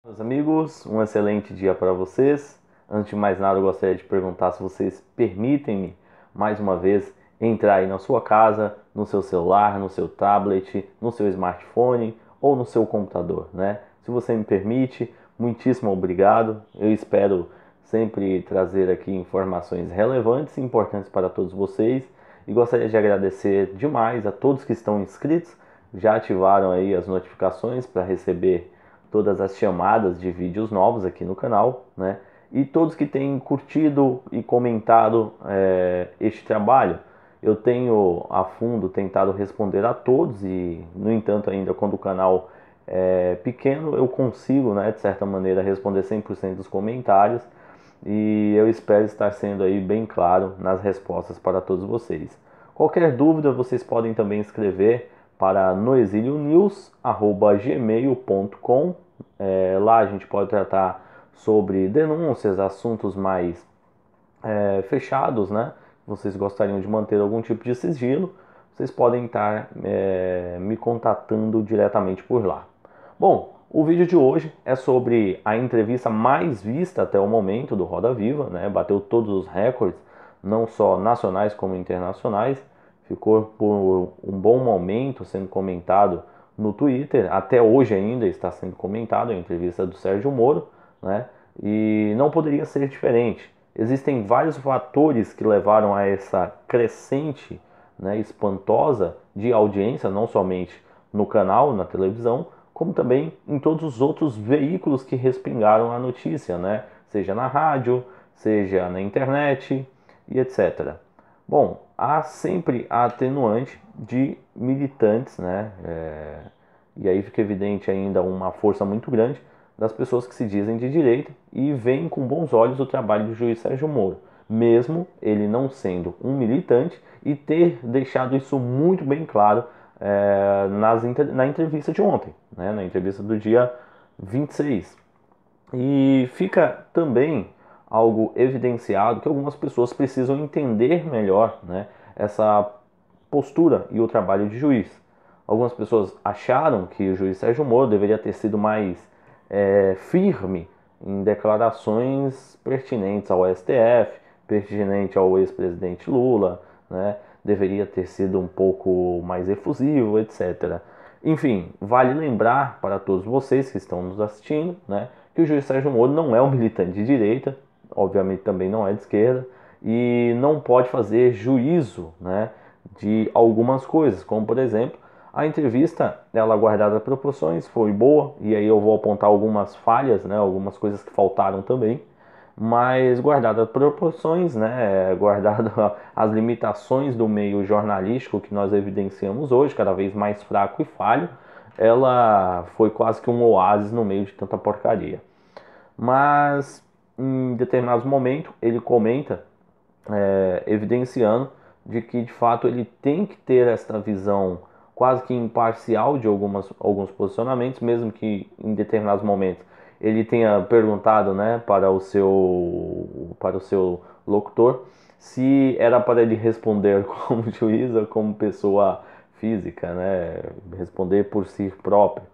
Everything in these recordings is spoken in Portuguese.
Meus amigos, um excelente dia para vocês. Antes de mais nada, eu gostaria de perguntar se vocês permitem-me, mais uma vez, entrar aí na sua casa, no seu celular, no seu tablet, no seu smartphone ou no seu computador, né? Se você me permite, muitíssimo obrigado. Eu espero sempre trazer aqui informações relevantes e importantes para todos vocês e gostaria de agradecer demais a todos que estão inscritos, já ativaram aí as notificações para receber todas as chamadas de vídeos novos aqui no canal, né? E todos que têm curtido e comentado este trabalho. Eu tenho a fundo tentado responder a todos e, no entanto, ainda quando o canal é pequeno, eu consigo, né, de certa maneira, responder 100% dos comentários e eu espero estar sendo aí bem claro nas respostas para todos vocês. Qualquer dúvida, vocês podem também escrever para noexilionews@gmail.com. Lá a gente pode tratar sobre denúncias, assuntos mais fechados, né? Vocês gostariam de manter algum tipo de sigilo, vocês podem estar me contatando diretamente por lá. Bom, o vídeo de hoje é sobre a entrevista mais vista até o momento do Roda Viva, né? Bateu todos os recordes, não só nacionais como internacionais. Ficou por um bom momento sendo comentado no Twitter, até hoje ainda está sendo comentado a entrevista do Sérgio Moro, né? E não poderia ser diferente. Existem vários fatores que levaram a essa crescente, né, espantosa de audiência, não somente no canal, na televisão, como também em todos os outros veículos que respingaram a notícia, né? Seja na rádio, seja na internet e etc. Bom, há sempre a atenuante de militantes, né? E aí fica evidente ainda uma força muito grande das pessoas que se dizem de direita e veem com bons olhos o trabalho do juiz Sérgio Moro, mesmo ele não sendo um militante e ter deixado isso muito bem claro na entrevista de ontem, né? Na entrevista do dia 26. E fica também algo evidenciado que algumas pessoas precisam entender melhor, né, essa postura e o trabalho de juiz. Algumas pessoas acharam que o juiz Sérgio Moro deveria ter sido mais firme em declarações pertinentes ao STF, pertinente ao ex-presidente Lula, né? Deveria ter sido um pouco mais efusivo, etc. Enfim, vale lembrar para todos vocês que estão nos assistindo, né, que o juiz Sérgio Moro não é um militante de direita, obviamente também não é de esquerda, e não pode fazer juízo, né, de algumas coisas, como por exemplo, a entrevista, ela guardada proporções, foi boa, e aí eu vou apontar algumas falhas, né, algumas coisas que faltaram também, mas guardada proporções, né, guardada as limitações do meio jornalístico que nós evidenciamos hoje, cada vez mais fraco e falho, ela foi quase que um oásis no meio de tanta porcaria. Mas em determinados momentos ele comenta, evidenciando de que de fato ele tem que ter esta visão quase que imparcial de alguns posicionamentos, mesmo que em determinados momentos ele tenha perguntado, né, para o seu locutor se era para ele responder como juiz ou como pessoa física, né, responder por si próprio.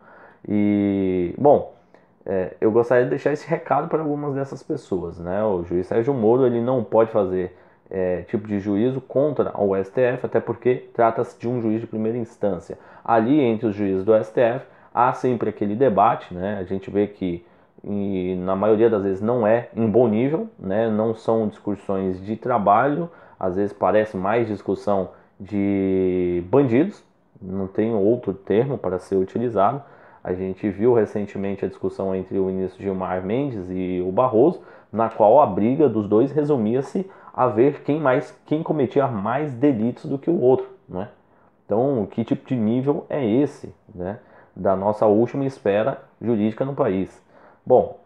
E, bom, eu gostaria de deixar esse recado para algumas dessas pessoas, né? O juiz Sérgio Moro ele não pode fazer tipo de juízo contra o STF, até porque trata-se de um juiz de primeira instância. Ali entre os juízes do STF há sempre aquele debate, né? A gente vê que na maioria das vezes não é em bom nível, né? Não são discussões de trabalho, às vezes parece mais discussão de bandidos, não tem outro termo para ser utilizado. A gente viu recentemente a discussão entre o ministro Gilmar Mendes e o Barroso, na qual a briga dos dois resumia-se a ver quem cometia mais delitos do que o outro, né? Então, que tipo de nível é esse, né, da nossa última esfera jurídica no país? Bom,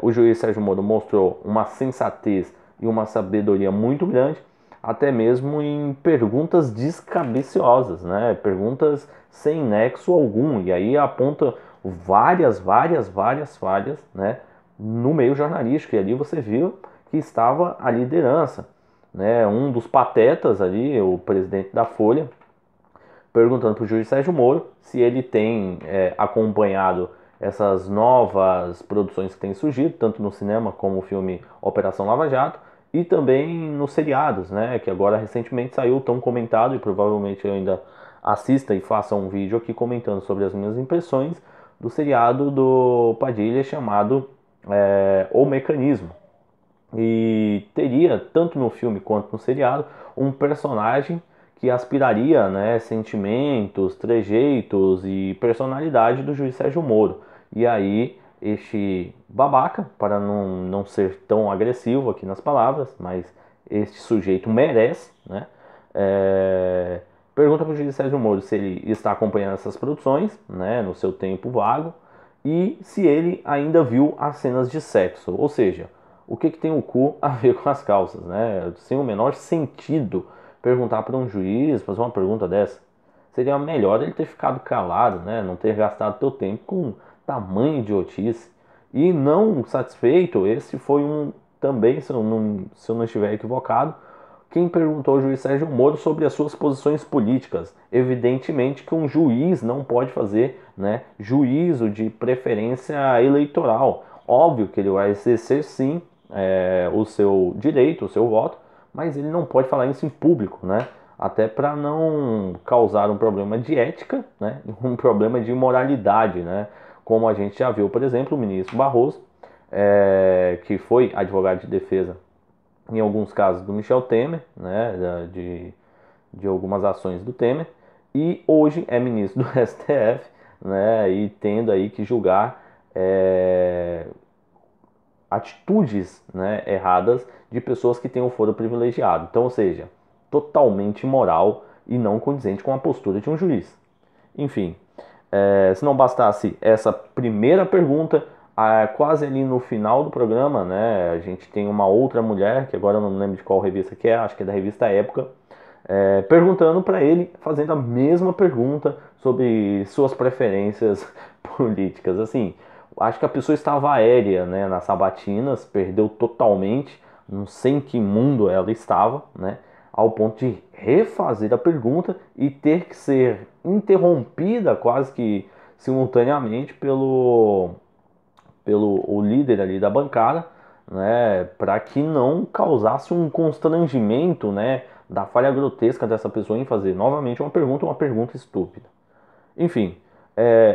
o juiz Sérgio Moro mostrou uma sensatez e uma sabedoria muito grande, até mesmo em perguntas descabeciosas, né? Perguntas sem nexo algum, e aí aponta várias falhas, né, no meio jornalístico, e ali você viu que estava a liderança, né? Um dos patetas ali, o presidente da Folha, perguntando para o juiz Sérgio Moro se ele tem acompanhado essas novas produções que têm surgido, tanto no cinema como o filme Operação Lava Jato, e também nos seriados, né, que agora recentemente saiu tão comentado, e provavelmente eu ainda assista e faça um vídeo aqui comentando sobre as minhas impressões do seriado do Padilha chamado O Mecanismo. E teria, tanto no filme quanto no seriado, um personagem que aspiraria, né, sentimentos, trejeitos e personalidade do juiz Sérgio Moro. E aí, este babaca, para não ser tão agressivo aqui nas palavras, mas este sujeito merece, né, é, pergunta para o juiz Sérgio Moro se ele está acompanhando essas produções, né, no seu tempo vago, e se ele ainda viu as cenas de sexo, ou seja, o que tem o cu a ver com as calças, né? Sem o menor sentido perguntar para um juiz, fazer uma pergunta dessa. Seria melhor ele ter ficado calado, né? Não ter gastado seu tempo com tamanho idiotice. E não satisfeito, esse foi também, se eu não estiver equivocado, quem perguntou ao juiz Sérgio Moro sobre as suas posições políticas. Evidentemente que um juiz não pode fazer, né, juízo de preferência eleitoral. Óbvio que ele vai exercer sim o seu direito, o seu voto, mas ele não pode falar isso em público, né? Até para não causar um problema de ética, né? Um problema de moralidade, né? Como a gente já viu, por exemplo, o ministro Barroso, que foi advogado de defesa em alguns casos do Michel Temer, né? De algumas ações do Temer, e hoje é ministro do STF, né? E tendo aí que julgar atitudes, né, erradas de pessoas que têm o foro privilegiado. Então, ou seja, totalmente imoral e não condizente com a postura de um juiz. Enfim, se não bastasse essa primeira pergunta, quase ali no final do programa, né, a gente tem uma outra mulher, que agora eu não lembro de qual revista que é, acho que é da revista Época, perguntando para ele, fazendo a mesma pergunta sobre suas preferências políticas. Assim, acho que a pessoa estava aérea, né, nas sabatinas, perdeu totalmente, não sei em que mundo ela estava, né, ao ponto de refazer a pergunta e ter que ser interrompida quase que simultaneamente pelo o líder ali da bancada, né, para que não causasse um constrangimento, né, da falha grotesca dessa pessoa em fazer novamente uma pergunta estúpida. Enfim,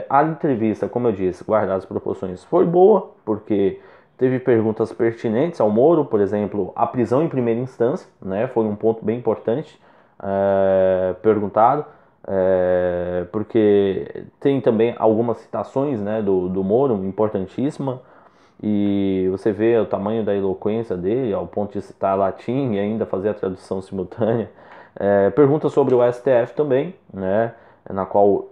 a entrevista, como eu disse, guardadas as proporções, foi boa, porque teve perguntas pertinentes ao Moro, por exemplo, a prisão em primeira instância, né, foi um ponto bem importante perguntado, porque tem também algumas citações, né, do Moro, importantíssima, e você vê o tamanho da eloquência dele, ao ponto de citar latim e ainda fazer a tradução simultânea. Pergunta sobre o STF também, né, na qual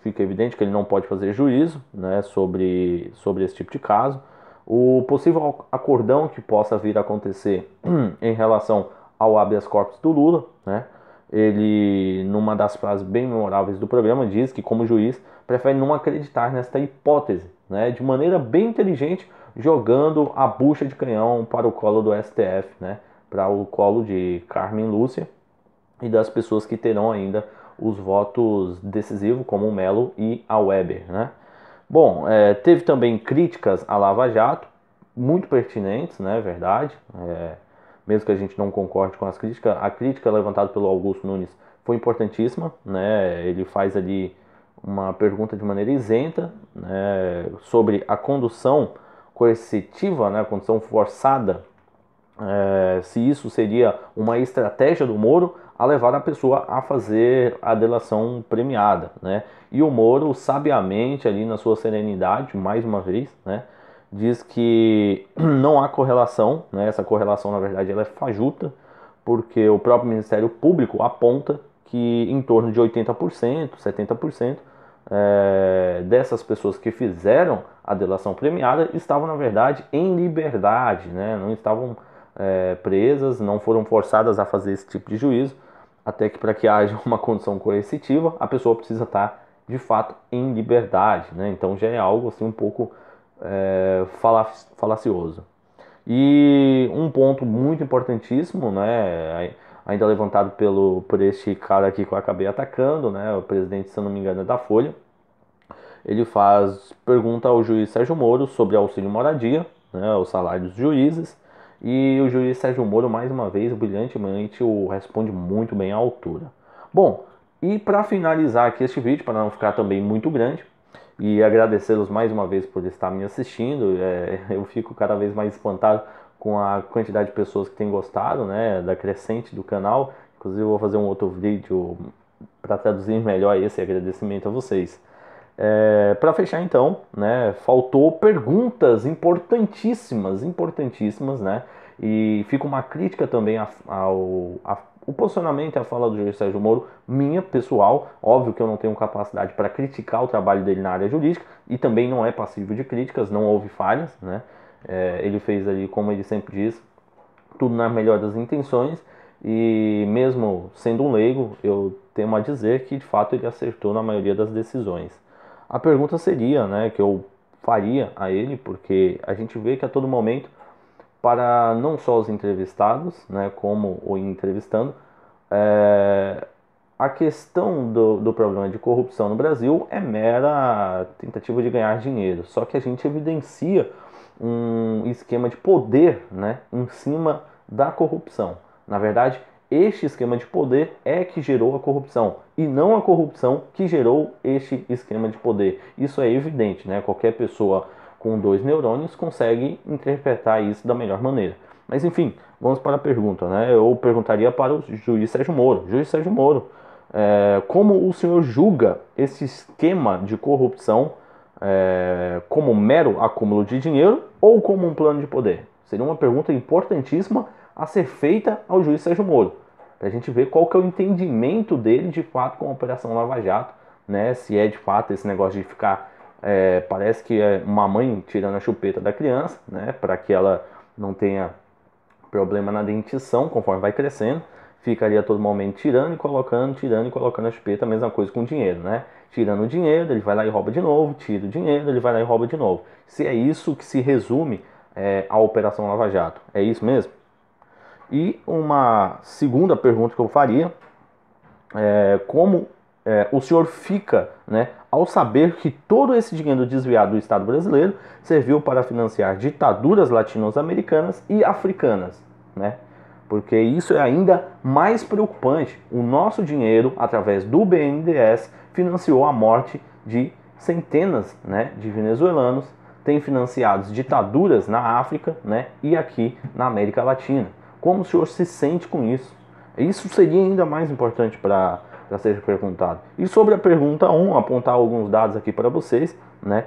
fica evidente que ele não pode fazer juízo, né, sobre esse tipo de caso. O possível acordão que possa vir a acontecer em relação ao habeas corpus do Lula, né, ele, numa das frases bem memoráveis do programa, diz que, como juiz, prefere não acreditar nesta hipótese, né, de maneira bem inteligente, jogando a bucha de canhão para o colo do STF, né, para o colo de Carmen Lúcia e das pessoas que terão ainda os votos decisivos, como o Melo e a Weber, né. Bom, teve também críticas à Lava Jato, muito pertinentes, né, verdade, mesmo que a gente não concorde com as críticas, a crítica levantada pelo Augusto Nunes foi importantíssima, né, ele faz ali uma pergunta de maneira isenta, né, sobre a condução coercitiva, né, a condução forçada, se isso seria uma estratégia do Moro a levar a pessoa a fazer a delação premiada, né? E o Moro, sabiamente, ali na sua serenidade, mais uma vez, né, diz que não há correlação, né? Essa correlação, na verdade, ela é fajuta, porque o próprio Ministério Público aponta que em torno de 80%, 70% dessas pessoas que fizeram a delação premiada estavam, na verdade, em liberdade, né? Não estavam presas, não foram forçadas a fazer esse tipo de juízo, até que para que haja uma condição coercitiva, a pessoa precisa estar de fato em liberdade, né? Então já é algo assim um pouco falacioso. E um ponto muito importantíssimo, né, ainda levantado por este cara aqui que eu acabei atacando, né, o presidente, se eu não me engano, é da Folha, Ele faz pergunta ao juiz Sérgio Moro sobre auxílio moradia, né, o salário dos juízes, e o juiz Sérgio Moro, mais uma vez, brilhantemente, responde muito bem à altura. Bom, e para finalizar aqui este vídeo, para não ficar também muito grande, e agradecê-los mais uma vez por estar me assistindo, eu fico cada vez mais espantado com a quantidade de pessoas que têm gostado, né, da crescente do canal. Inclusive eu vou fazer um outro vídeo para traduzir melhor esse agradecimento a vocês. Para fechar então, né, faltou perguntas importantíssimas, né, e fica uma crítica também o posicionamento e a fala do juiz Sérgio Moro, minha pessoal. Óbvio que eu não tenho capacidade para criticar o trabalho dele na área jurídica e também não é passível de críticas, não houve falhas, né? Ele fez ali, como ele sempre diz, tudo na melhor das intenções, e mesmo sendo um leigo, eu temo a dizer que de fato ele acertou na maioria das decisões. A pergunta seria, né, que eu faria a ele, porque a gente vê que a todo momento, para não só os entrevistados, né, como o entrevistando, a questão do problema de corrupção no Brasil é mera tentativa de ganhar dinheiro. Só que a gente evidencia um esquema de poder, né, em cima da corrupção. Na verdade, este esquema de poder é que gerou a corrupção e não a corrupção que gerou este esquema de poder. Isso é evidente, né? Qualquer pessoa com 2 neurônios consegue interpretar isso da melhor maneira. Mas enfim, vamos para a pergunta, né? Eu perguntaria para o juiz Sérgio Moro. Juiz Sérgio Moro, como o senhor julga esse esquema de corrupção, como mero acúmulo de dinheiro ou como um plano de poder? Seria uma pergunta importantíssima a ser feita ao juiz Sérgio Moro, para a gente ver qual que é o entendimento dele de fato com a Operação Lava Jato, né? Se é de fato esse negócio de ficar, parece que é uma mãe tirando a chupeta da criança, né? Para que ela não tenha problema na dentição conforme vai crescendo, ficaria a todo momento tirando e colocando a chupeta, a mesma coisa com o dinheiro, né? Tirando o dinheiro, ele vai lá e rouba de novo, tira o dinheiro, ele vai lá e rouba de novo. Se é isso que se resume a Operação Lava Jato, é isso mesmo? E uma segunda pergunta que eu faria como o senhor fica, né, ao saber que todo esse dinheiro desviado do Estado brasileiro serviu para financiar ditaduras latino-americanas e africanas, né? Porque isso é ainda mais preocupante. O nosso dinheiro, através do BNDES, financiou a morte de centenas, né, de venezuelanos, tem financiado ditaduras na África, né, e aqui na América Latina. Como o senhor se sente com isso? Isso seria ainda mais importante para ser perguntado. E sobre a pergunta 1, apontar alguns dados aqui para vocês, né?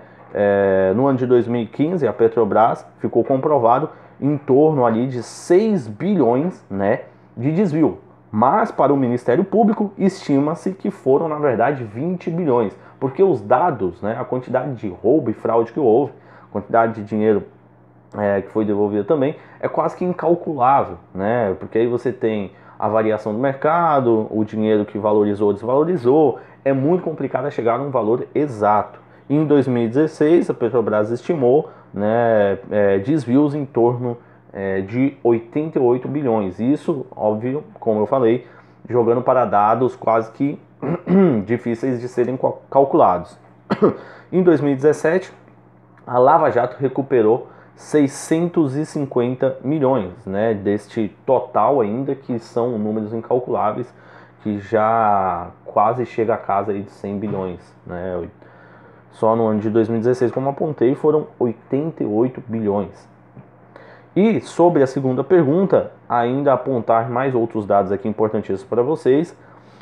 No ano de 2015, a Petrobras ficou comprovado em torno ali de 6 bilhões, né, de desvio. Mas para o Ministério Público estima-se que foram, na verdade, 20 bilhões. Porque os dados, né, a quantidade de roubo e fraude que houve, a quantidade de dinheiro que foi devolvida também, é quase que incalculável, né? Porque aí você tem a variação do mercado, o dinheiro que valorizou ou desvalorizou, é muito complicado chegar a um valor exato. Em 2016, a Petrobras estimou, né, desvios em torno de 88 bilhões. Isso, óbvio, como eu falei, jogando para dados quase que difíceis de serem calculados. Em 2017, a Lava Jato recuperou 650 milhões, né, deste total ainda, que são números incalculáveis, que já quase chega a casa aí de 100 bilhões. Né? Só no ano de 2016, como apontei, foram 88 bilhões. E sobre a segunda pergunta, ainda apontar mais outros dados aqui importantíssimos para vocês.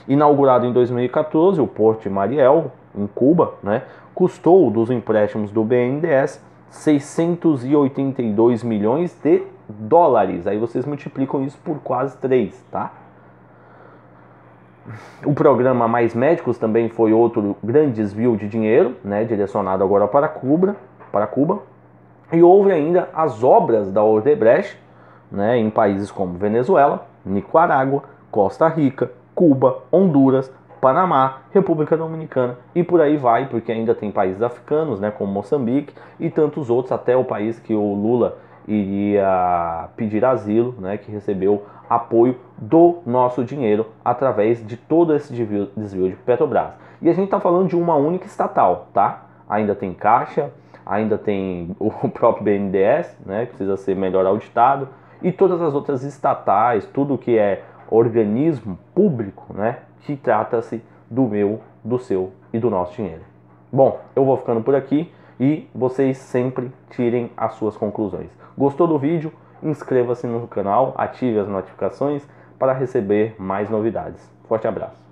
Inaugurado em 2014, o Porto de Mariel, em Cuba, né, custou dos empréstimos do BNDES 682 milhões de dólares. Aí vocês multiplicam isso por quase 3, tá? O programa Mais Médicos também foi outro grande desvio de dinheiro, né, direcionado agora para Cuba. E houve ainda as obras da Odebrecht, né, em países como Venezuela, Nicarágua, Costa Rica, Cuba, Honduras, Panamá, República Dominicana e por aí vai, porque ainda tem países africanos, né, como Moçambique e tantos outros, até o país que o Lula iria pedir asilo, né, que recebeu apoio do nosso dinheiro através de todo esse desvio de Petrobras. E a gente está falando de uma única estatal, tá? ainda tem Caixa, ainda tem o próprio BNDES, né, que precisa ser melhor auditado, e todas as outras estatais, tudo que é organismo público, né, que trata-se do meu, do seu e do nosso dinheiro. Bom, eu vou ficando por aqui e vocês sempre tirem as suas conclusões. Gostou do vídeo? Inscreva-se no canal, ative as notificações para receber mais novidades. Forte abraço!